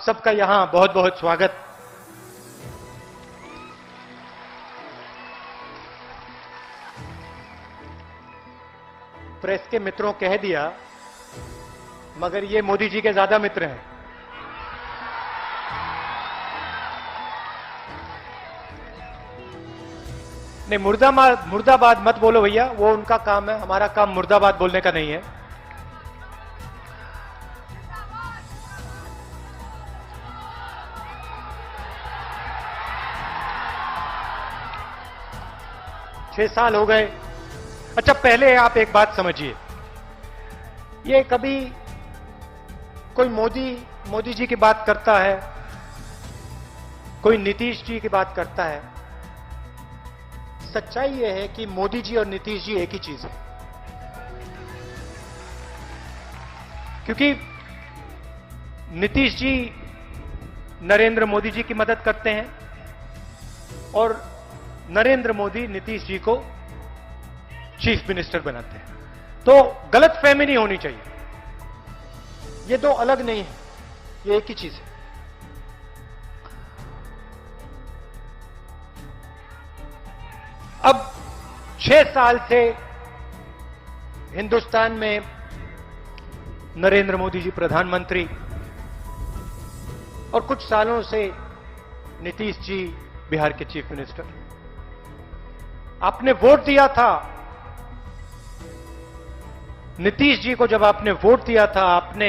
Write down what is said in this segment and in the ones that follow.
सबका यहां बहुत बहुत स्वागत। प्रेस के मित्रों कह दिया, मगर ये मोदी जी के ज्यादा मित्र हैं। नहीं, मुर्दाबाद मत बोलो भैया, वो उनका काम है, हमारा काम मुर्दाबाद बोलने का नहीं है। छह साल हो गए। अच्छा, पहले आप एक बात समझिए, ये कभी कोई मोदी जी की बात करता है, कोई नीतीश जी की बात करता है। सच्चाई यह है कि मोदी जी और नीतीश जी एक ही चीज है, क्योंकि नीतीश जी नरेंद्र मोदी जी की मदद करते हैं और नरेंद्र मोदी नीतीश जी को चीफ मिनिस्टर बनाते हैं। तो गलतफहमी नहीं होनी चाहिए, ये दो अलग नहीं है, ये एक ही चीज है। अब 6 साल से हिंदुस्तान में नरेंद्र मोदी जी प्रधानमंत्री और कुछ सालों से नीतीश जी बिहार के चीफ मिनिस्टर। आपने वोट दिया था नीतीश जी को, जब आपने वोट दिया था आपने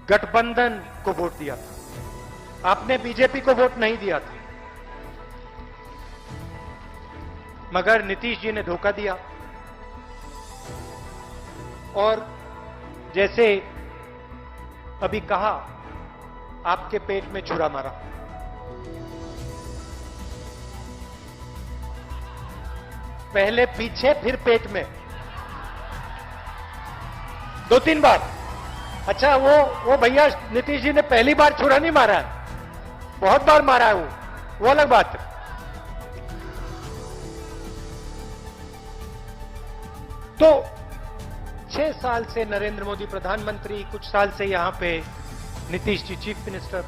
गठबंधन को वोट दिया था, आपने बीजेपी को वोट नहीं दिया था। मगर नीतीश जी ने धोखा दिया और जैसे अभी कहा, आपके पेट में छुरा मारा। पहले पीछे फिर पेट में, 2-3 बार। अच्छा, वो भैया नीतीश जी ने पहली बार छुरा नहीं मारा है, बहुत बार मारा है वो अलग बात है। तो 6 साल से नरेंद्र मोदी प्रधानमंत्री, कुछ साल से यहां पे नीतीश जी चीफ मिनिस्टर।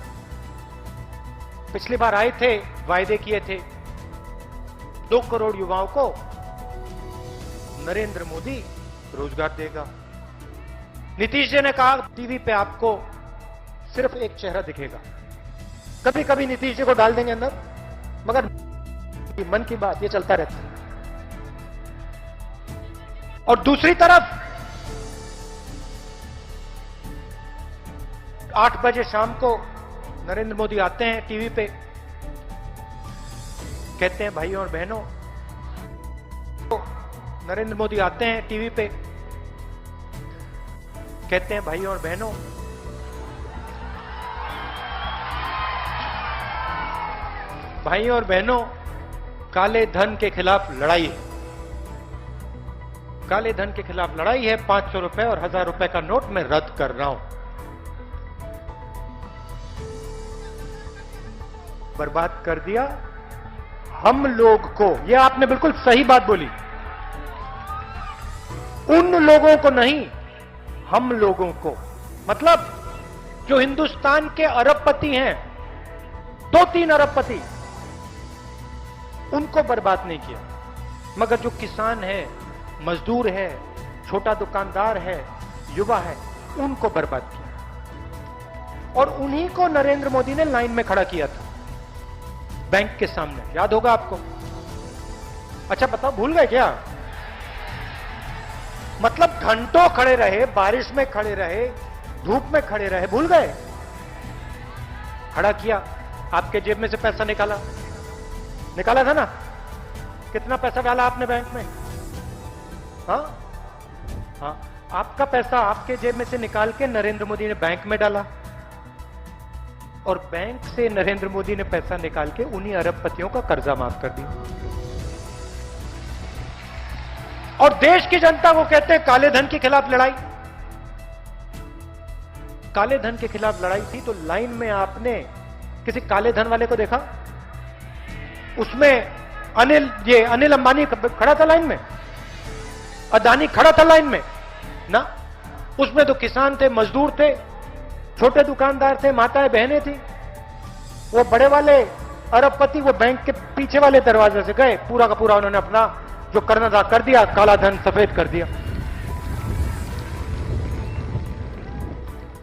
पिछली बार आए थे, वायदे किए थे 2 करोड़ युवाओं को नरेंद्र मोदी रोजगार देगा। नीतीश जी ने कहा टीवी पे आपको सिर्फ एक चेहरा दिखेगा। कभी कभी नीतीश जी को डाल देंगे अंदर, मगर मन की बात ये चलता रहता है। और दूसरी तरफ 8 बजे शाम को नरेंद्र मोदी आते हैं टीवी पे, कहते हैं भाइयों और बहनों, नरेंद्र मोदी आते हैं टीवी पे, कहते हैं भाइयों और बहनों, भाइयों और बहनों, काले धन के खिलाफ लड़ाई है। काले धन के खिलाफ लड़ाई है। 500 रुपए और 1000 रुपए का नोट मैं रद्द कर रहा हूं। बर्बाद कर दिया हम लोग को। यह आपने बिल्कुल सही बात बोली, उन लोगों को नहीं, हम लोगों को। मतलब जो हिंदुस्तान के अरबपति हैं, 2-3 अरबपति, उनको बर्बाद नहीं किया, मगर जो किसान है, मजदूर है, छोटा दुकानदार है, युवा है, उनको बर्बाद किया। और उन्हीं को नरेंद्र मोदी ने लाइन में खड़ा किया था बैंक के सामने, याद होगा आपको। अच्छा बताओ, भूल गए क्या? मतलब घंटों खड़े रहे, बारिश में खड़े रहे, धूप में खड़े रहे, भूल गए? खड़ा किया, आपके जेब में से पैसा निकाला था ना? कितना पैसा डाला आपने बैंक में? हाँ, आपका पैसा आपके जेब में से निकाल के नरेंद्र मोदी ने बैंक में डाला, और बैंक से नरेंद्र मोदी ने पैसा निकाल के उन्हीं अरबपतियों का कर्जा माफ कर दिया। और देश की जनता को कहते हैं काले धन के खिलाफ लड़ाई। काले धन के खिलाफ लड़ाई थी तो लाइन में आपने किसी काले धन वाले को देखा? उसमें अनिल अंबानी खड़ा था लाइन में, अदानी खड़ा था लाइन में ना? उसमें तो किसान थे, मजदूर थे, छोटे दुकानदार थे, माताएं बहनें थी, वो बड़े वाले अरबपति वो बैंक के पीछे वाले दरवाजे से गए, पूरा का पूरा उन्होंने अपना जो करना था कर दिया, काला धन सफेद कर दिया।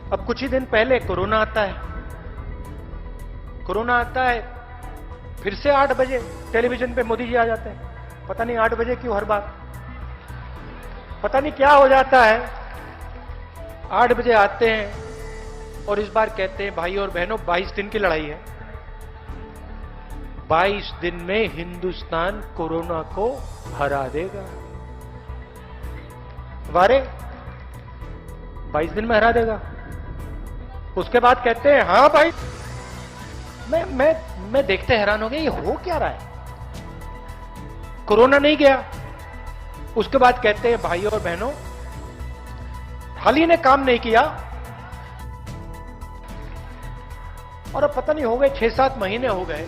अब कुछ ही दिन पहले कोरोना आता है, कोरोना आता है, फिर से 8 बजे टेलीविजन पे मोदी जी आ जाते हैं। पता नहीं 8 बजे क्यों हर बार, पता नहीं क्या हो जाता है। 8 बजे आते हैं और इस बार कहते हैं भाई और बहनों 22 दिन की लड़ाई है, 22 दिन में हिंदुस्तान कोरोना को हरा देगा। वारे 22 दिन में हरा देगा। उसके बाद कहते हैं हाँ भाई, मैं देखते हैरान हो गया, ये हो क्या रहा है, कोरोना नहीं गया। उसके बाद कहते हैं भाई और बहनों हाल ही ने काम नहीं किया, और अब पता नहीं हो गए 6-7 महीने हो गए,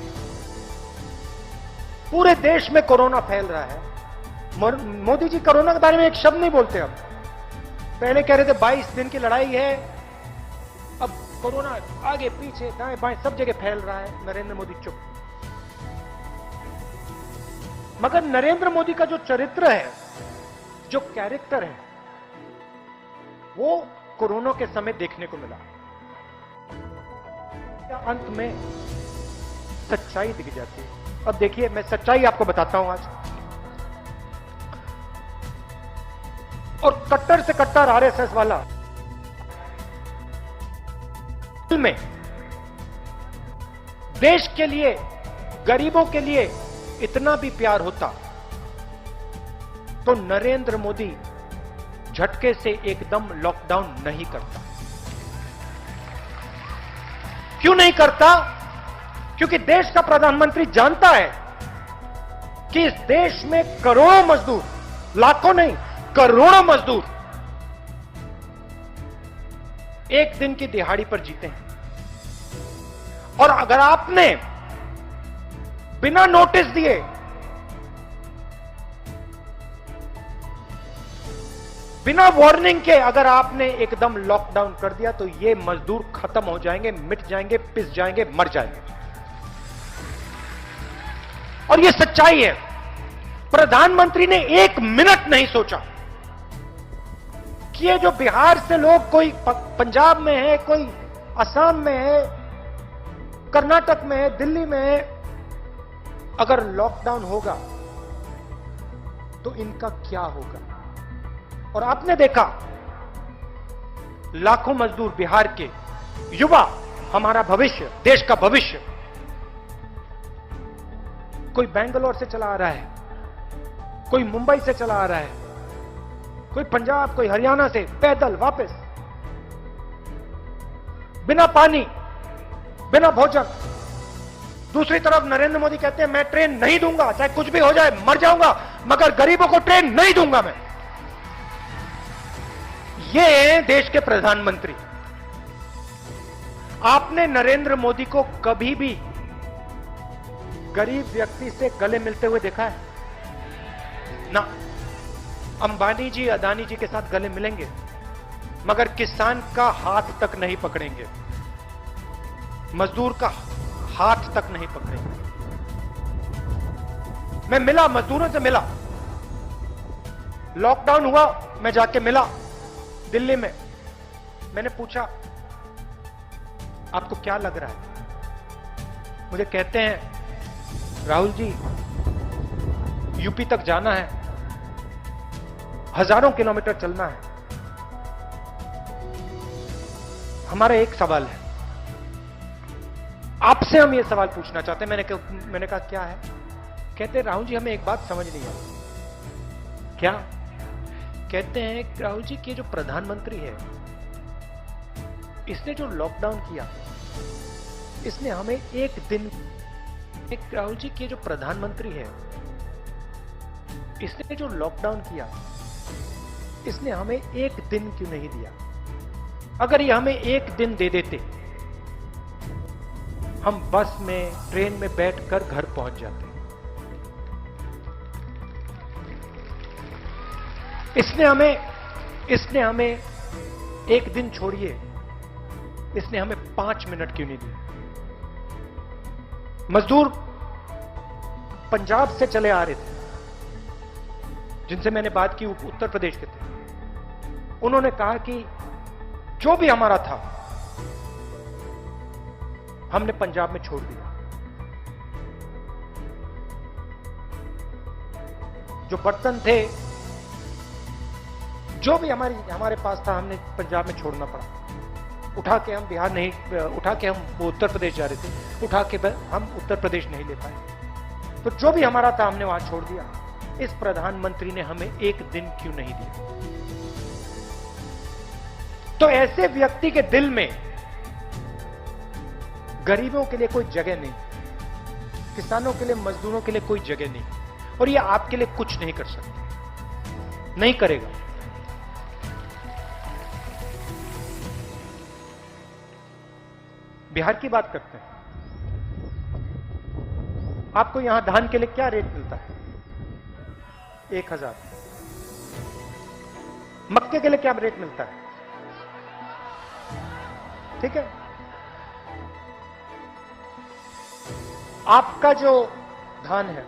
पूरे देश में कोरोना फैल रहा है। मोदी जी कोरोना के बारे में एक शब्द नहीं बोलते। अब पहले कह रहे थे 22 दिन की लड़ाई है, अब कोरोना आगे पीछे दाएं बाएं सब जगह फैल रहा है, नरेंद्र मोदी चुप। मगर नरेंद्र मोदी का जो चरित्र है, जो कैरेक्टर है, वो कोरोना के समय देखने को मिला। अंत में सच्चाई दिख जाती है। अब देखिए, मैं सच्चाई आपको बताता हूं आज, और कट्टर से कट्टर आरएसएस वाला में देश के लिए, गरीबों के लिए इतना भी प्यार होता तो नरेंद्र मोदी झटके से एकदम लॉकडाउन नहीं करता। क्यों नहीं करता? क्योंकि देश का प्रधानमंत्री जानता है कि इस देश में करोड़ों मजदूर, लाखों नहीं करोड़ों मजदूर एक दिन की दिहाड़ी पर जीते हैं, और अगर आपने बिना नोटिस दिए बिना वार्निंग के अगर आपने एकदम लॉकडाउन कर दिया तो ये मजदूर खत्म हो जाएंगे, मिट जाएंगे, पिस जाएंगे, मर जाएंगे। और ये सच्चाई है। प्रधानमंत्री ने 1 मिनट नहीं सोचा कि ये जो बिहार से लोग, कोई पंजाब में है, कोई असम में है, कर्नाटक में है, दिल्ली में है, अगर लॉकडाउन होगा तो इनका क्या होगा। और आपने देखा लाखों मजदूर बिहार के, युवा, हमारा भविष्य, देश का भविष्य, कोई बेंगलोर से चला आ रहा है, कोई मुंबई से चला आ रहा है, कोई पंजाब, कोई हरियाणा से पैदल वापस, बिना पानी, बिना भोजन। दूसरी तरफ नरेंद्र मोदी कहते हैं मैं ट्रेन नहीं दूंगा, चाहे कुछ भी हो जाए, मर जाऊंगा, मगर गरीबों को ट्रेन नहीं दूंगा मैं। ये देश के प्रधानमंत्री। आपने नरेंद्र मोदी को कभी भी गरीब व्यक्ति से गले मिलते हुए देखा है? ना। अंबानी जी, अदानी जी के साथ गले मिलेंगे, मगर किसान का हाथ तक नहीं पकड़ेंगे, मजदूर का हाथ तक नहीं पकड़ेंगे। मैं मिला, मजदूरों से मिला, लॉकडाउन हुआ, मैं जाके मिला दिल्ली में। मैंने पूछा आपको क्या लग रहा है? मुझे कहते हैं राहुल जी यूपी तक जाना है, हजारों किलोमीटर चलना है, हमारा एक सवाल है, आपसे हम ये सवाल पूछना चाहते हैं। मैंने कहा क्या है? कहते राहुल जी हमें एक बात समझ नहीं आई। क्या? कहते हैं राहुल जी कि जो प्रधानमंत्री है, इसने जो लॉकडाउन किया, इसने हमें एक दिन, राहुल जी कि जो प्रधानमंत्री है, इसने जो लॉकडाउन किया, इसने हमें एक दिन क्यों नहीं दिया? अगर ये हमें एक दिन दे देते, हम बस में, ट्रेन में बैठकर घर पहुंच जाते। इसने हमें एक दिन छोड़िए, इसने हमें 5 मिनट क्यों नहीं दिए? मजदूर पंजाब से चले आ रहे थे, जिनसे मैंने बात की उत्तर प्रदेश के थे, उन्होंने कहा कि जो भी हमारा था हमने पंजाब में छोड़ दिया। जो बर्तन थे, जो भी हमारे पास था, हमने पंजाब में छोड़ना पड़ा। उठा के हम बिहार नहीं, उठा के हम उत्तर प्रदेश जा रहे थे, उठा के हम उत्तर प्रदेश नहीं ले पाए। तो जो भी हमारा था हमने वहां छोड़ दिया। इस प्रधानमंत्री ने हमें एक दिन क्यों नहीं दिया? तो ऐसे व्यक्ति के दिल में गरीबों के लिए कोई जगह नहीं, किसानों के लिए, मजदूरों के लिए कोई जगह नहीं, और ये आपके लिए कुछ नहीं कर सकता, नहीं करेगा। बिहार की बात करते हैं। आपको यहां धान के लिए क्या रेट मिलता है? 1000। मक्के के लिए क्या रेट मिलता है? ठीक है। आपका जो धान है,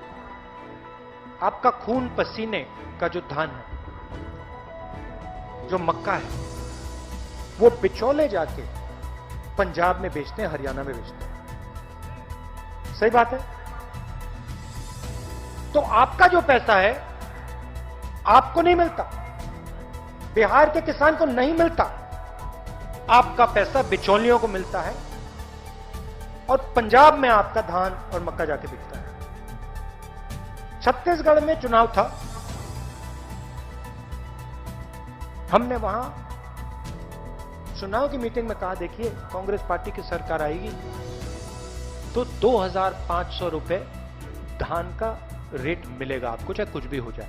आपका खून पसीने का जो धान है, जो मक्का है, वो बिचौले जाके पंजाब में बेचते हैं, हरियाणा में बेचते हैं। सही बात है। तो आपका जो पैसा है आपको नहीं मिलता, बिहार के किसान को नहीं मिलता, आपका पैसा बिचौलियों को मिलता है, और पंजाब में आपका धान और मक्का जाके बिकता है। छत्तीसगढ़ में चुनाव था, हमने वहां चुनाव की मीटिंग में कहा, देखिए कांग्रेस पार्टी की सरकार आएगी तो 2500 रुपए धान का रेट मिलेगा आपको, चाहे कुछ भी हो जाए।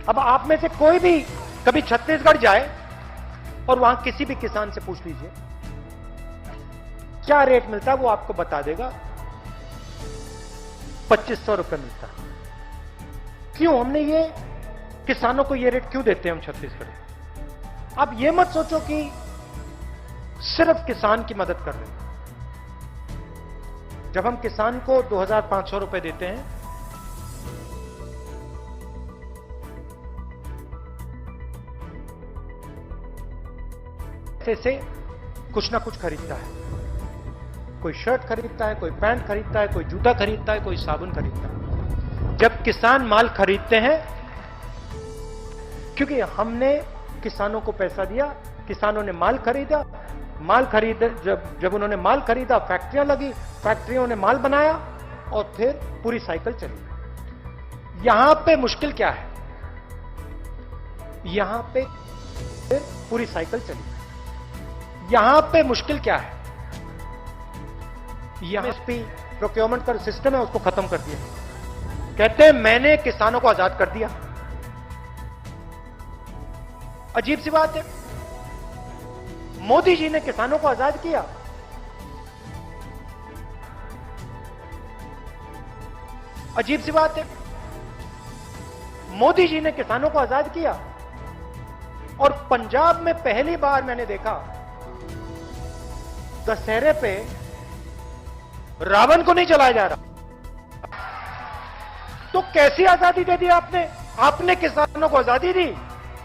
अब आप में से कोई भी कभी छत्तीसगढ़ जाए और वहां किसी भी किसान से पूछ लीजिए क्या रेट मिलता है, वो आपको बता देगा 2500 रुपए मिलता है। क्यों हमने ये किसानों को ये रेट क्यों देते हैं हम छत्तीसगढ़? अब ये मत सोचो कि सिर्फ किसान की मदद कर रहे हैं। जब हम किसान को 2500 रुपए देते हैं, से कुछ ना कुछ खरीदता है, कोई शर्ट खरीदता है, कोई पैंट खरीदता है, कोई जूता खरीदता है, कोई साबुन खरीदता है। जब किसान माल खरीदते हैं, क्योंकि हमने किसानों को पैसा दिया, किसानों ने माल खरीदा, जब उन्होंने माल खरीदा, फैक्ट्रियां लगी, फैक्ट्रियों ने माल बनाया, और फिर पूरी साइकिल चली। यहां पे मुश्किल क्या है? यहां पे फिर पूरी साइकिल चली। यहां पे मुश्किल क्या है? यहां पे प्रोक्योरमेंट का सिस्टम है, उसको खत्म कर दिया। कहते हैं मैंने किसानों को आजाद कर दिया। अजीब सी बात है, मोदी जी ने किसानों को आजाद किया। अजीब सी बात है, मोदी जी ने किसानों को आजाद किया, और पंजाब में पहली बार मैंने देखा दशहरे पे रावण को नहीं जलाया जा रहा। तो कैसी आजादी दे दी आपने? आपने किसानों को आजादी दी,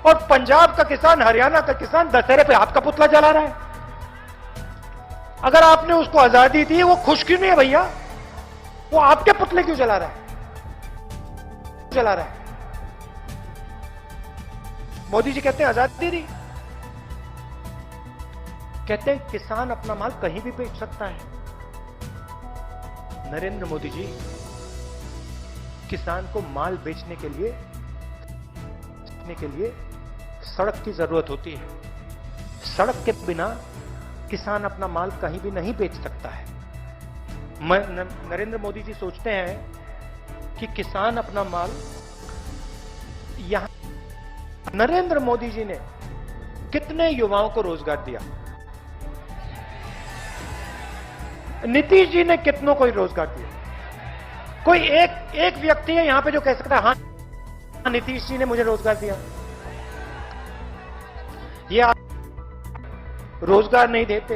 और पंजाब का किसान, हरियाणा का किसान दशहरे पे आपका पुतला जला रहा है। अगर आपने उसको आजादी दी, वो खुश क्यों नहीं है भैया? वो आपके पुतले क्यों जला रहा है? जला रहा है। मोदी जी कहते हैं आजादी दी, कहते हैं किसान अपना माल कहीं भी बेच सकता है। नरेंद्र मोदी जी, किसान को माल बेचने के लिए सड़क की जरूरत होती है। सड़क के बिना किसान अपना माल कहीं भी नहीं बेच सकता है। नरेंद्र मोदी जी सोचते हैं कि किसान अपना माल यहां। नरेंद्र मोदी जी ने कितने युवाओं को रोजगार दिया? नीतीश जी ने कितनों को रोजगार दिया? कोई एक व्यक्ति है यहां पे जो कह सकता है हाँ नीतीश जी ने मुझे रोजगार दिया? रोजगार नहीं देते,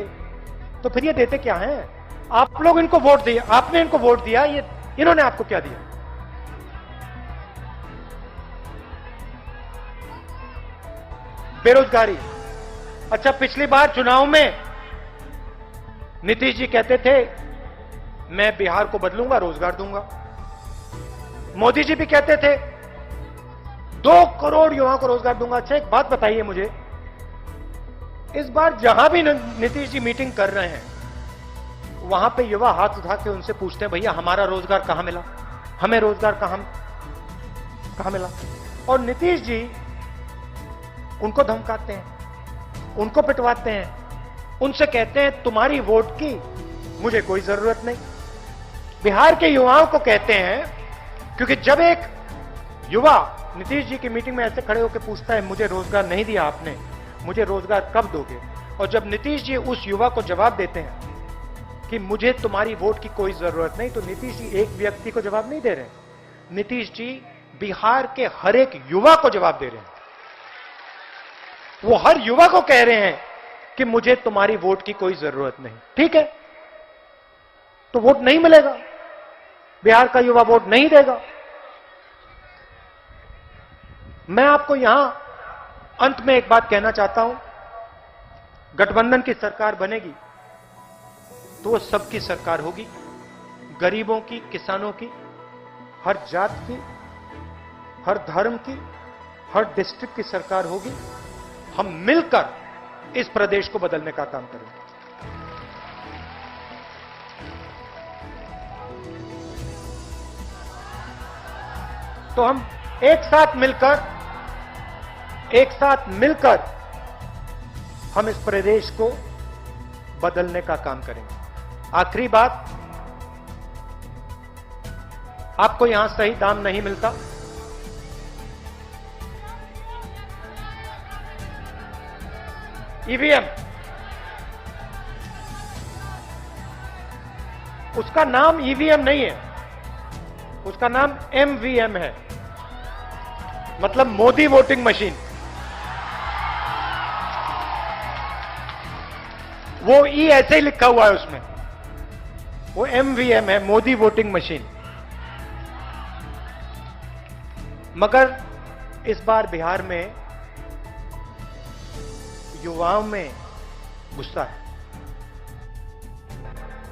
तो फिर ये देते क्या हैं? आप लोग इनको वोट दिए, आपने इनको वोट दिया, ये इन्होंने आपको क्या दिया? बेरोजगारी। अच्छा, पिछली बार चुनाव में नीतीश जी कहते थे मैं बिहार को बदलूंगा, रोजगार दूंगा। मोदी जी भी कहते थे 2 करोड़ युवाओं को रोजगार दूंगा। अच्छा, एक बात बताइए मुझे, इस बार जहां भी नीतीश जी मीटिंग कर रहे हैं, वहां पे युवा हाथ उठा के उनसे पूछते हैं भैया हमारा रोजगार कहां मिला, हमें रोजगार कहां मिला? और नीतीश जी उनको धमकाते हैं, उनको पिटवाते हैं, उनसे कहते हैं तुम्हारी वोट की मुझे कोई जरूरत नहीं। बिहार के युवाओं को कहते हैं, क्योंकि जब एक युवा नीतीश जी की मीटिंग में ऐसे खड़े होकर पूछता है मुझे रोजगार नहीं दिया आपने, मुझे रोजगार कब दोगे? और जब नीतीश जी उस युवा को जवाब देते हैं कि मुझे तुम्हारी वोट की कोई जरूरत नहीं, तो नीतीश जी एक व्यक्ति को जवाब नहीं दे रहे, नीतीश जी बिहार के हर एक युवा को जवाब दे रहे हैं। वो हर युवा को कह रहे हैं कि मुझे तुम्हारी वोट की कोई जरूरत नहीं। ठीक है, तो वोट नहीं मिलेगा, बिहार का युवा वोट नहीं देगा। मैं आपको यहां अंत में एक बात कहना चाहता हूं, गठबंधन की सरकार बनेगी तो वो सबकी सरकार होगी, गरीबों की, किसानों की, हर जात की, हर धर्म की, हर डिस्ट्रिक्ट की सरकार होगी। हम मिलकर इस प्रदेश को बदलने का काम करेंगे। तो हम एक साथ मिलकर हम इस प्रदेश को बदलने का काम करेंगे। आखिरी बात, आपको यहां सही दाम नहीं मिलता, ईवीएम, उसका नाम ईवीएम नहीं है, उसका नाम एमवीएम है, मतलब मोदी वोटिंग मशीन। वो ई ऐसे ही लिखा हुआ है उसमें, वो एमवीएम है, मोदी वोटिंग मशीन। मगर इस बार बिहार में युवाओं में गुस्सा है,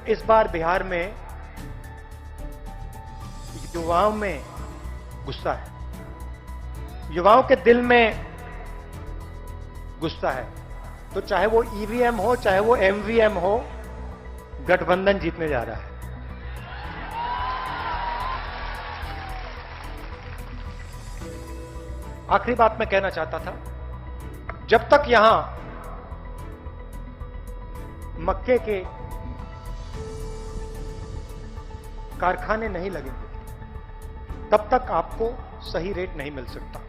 इस बार बिहार में युवाओं में गुस्सा है, युवाओं के दिल में गुस्सा है। तो चाहे वो ईवीएम हो, चाहे वो एमवीएम हो, गठबंधन जीतने जा रहा है। आखिरी बात मैं कहना चाहता था, जब तक यहां मक्के के कारखाने नहीं लगेंगे, तब तक आपको सही रेट नहीं मिल सकता।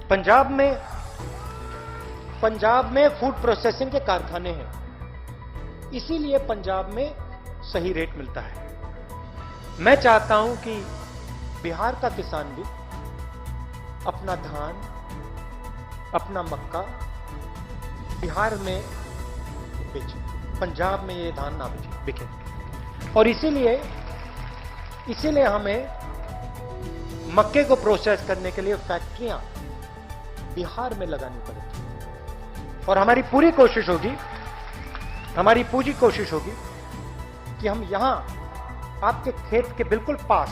पंजाब में फूड प्रोसेसिंग के कारखाने हैं, इसीलिए पंजाब में सही रेट मिलता है। मैं चाहता हूं कि बिहार का किसान भी अपना धान, अपना मक्का बिहार में बेचे, पंजाब में ये धान ना बिके। और इसीलिए हमें मक्के को प्रोसेस करने के लिए फैक्ट्रियां बिहार में लगानी पड़ेगी। और हमारी पूरी कोशिश होगी कि हम यहां आपके खेत के बिल्कुल पास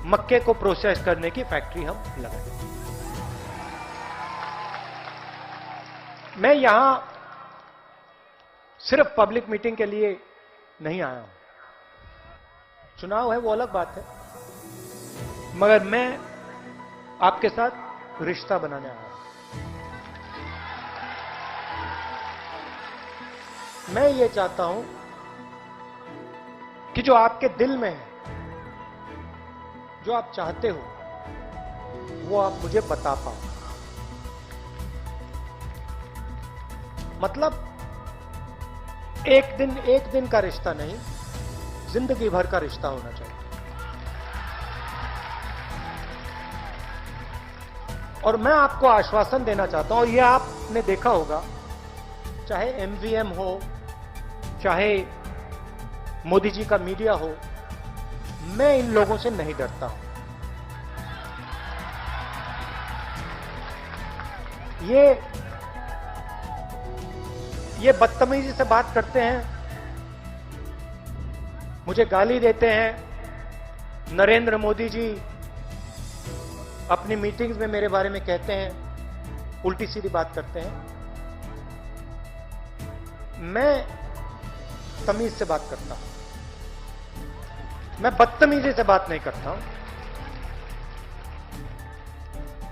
मक्के को प्रोसेस करने की फैक्ट्री हम लगाएंगे। मैं यहां सिर्फ पब्लिक मीटिंग के लिए नहीं आया हूं, चुनाव है वो अलग बात है, मगर मैं आपके साथ रिश्ता बनाने आया हूं। मैं ये चाहता हूं कि जो आपके दिल में है, जो आप चाहते हो, वो आप मुझे बता पाओ। मतलब एक दिन का रिश्ता नहीं, जिंदगी भर का रिश्ता होना चाहिए। और मैं आपको आश्वासन देना चाहता हूं, और यह आपने देखा होगा चाहे एमवीएम हो, चाहे मोदी जी का मीडिया हो, मैं इन लोगों से नहीं डरता हूं। ये बदतमीजी से बात करते हैं, मुझे गाली देते हैं। नरेंद्र मोदी जी अपनी मीटिंग्स में मेरे बारे में कहते हैं, उल्टी सीधी बात करते हैं। मैं तमीज से बात करता हूं, मैं बदतमीजी से बात नहीं करता हूं।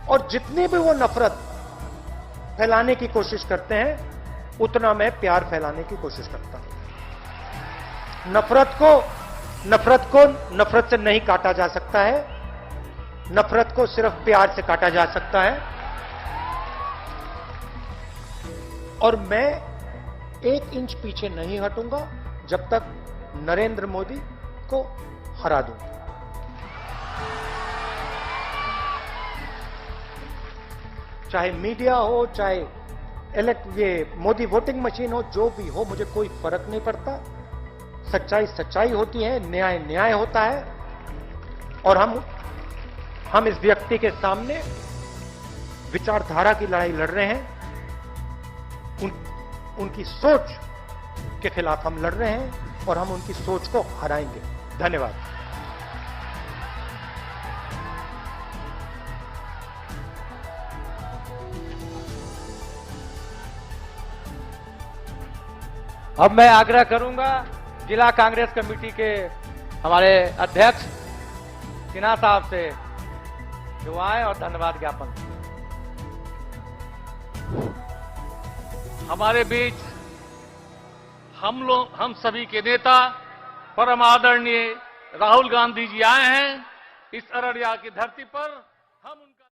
और जितनी भी वो नफरत फैलाने की कोशिश करते हैं, उतना मैं प्यार फैलाने की कोशिश करता हूं। नफरत से नहीं काटा जा सकता है, नफरत को सिर्फ प्यार से काटा जा सकता है। और मैं 1 इंच पीछे नहीं हटूंगा जब तक नरेंद्र मोदी को हरा दूं। चाहे मीडिया हो, चाहे ये मोदी वोटिंग मशीन हो, जो भी हो, मुझे कोई फर्क नहीं पड़ता। सच्चाई सच्चाई होती है, न्याय न्याय होता है। और हम इस व्यक्ति के सामने विचारधारा की लड़ाई लड़ रहे हैं। उनकी सोच के खिलाफ हम लड़ रहे हैं और हम उनकी सोच को हराएंगे। धन्यवाद। अब मैं आग्रह करूंगा जिला कांग्रेस कमेटी के हमारे अध्यक्ष सिन्हा साहब से जो आए और धन्यवाद ज्ञापन। हमारे बीच हम सभी के नेता परम आदरणीय राहुल गांधी जी आए हैं। इस अररिया की धरती पर हम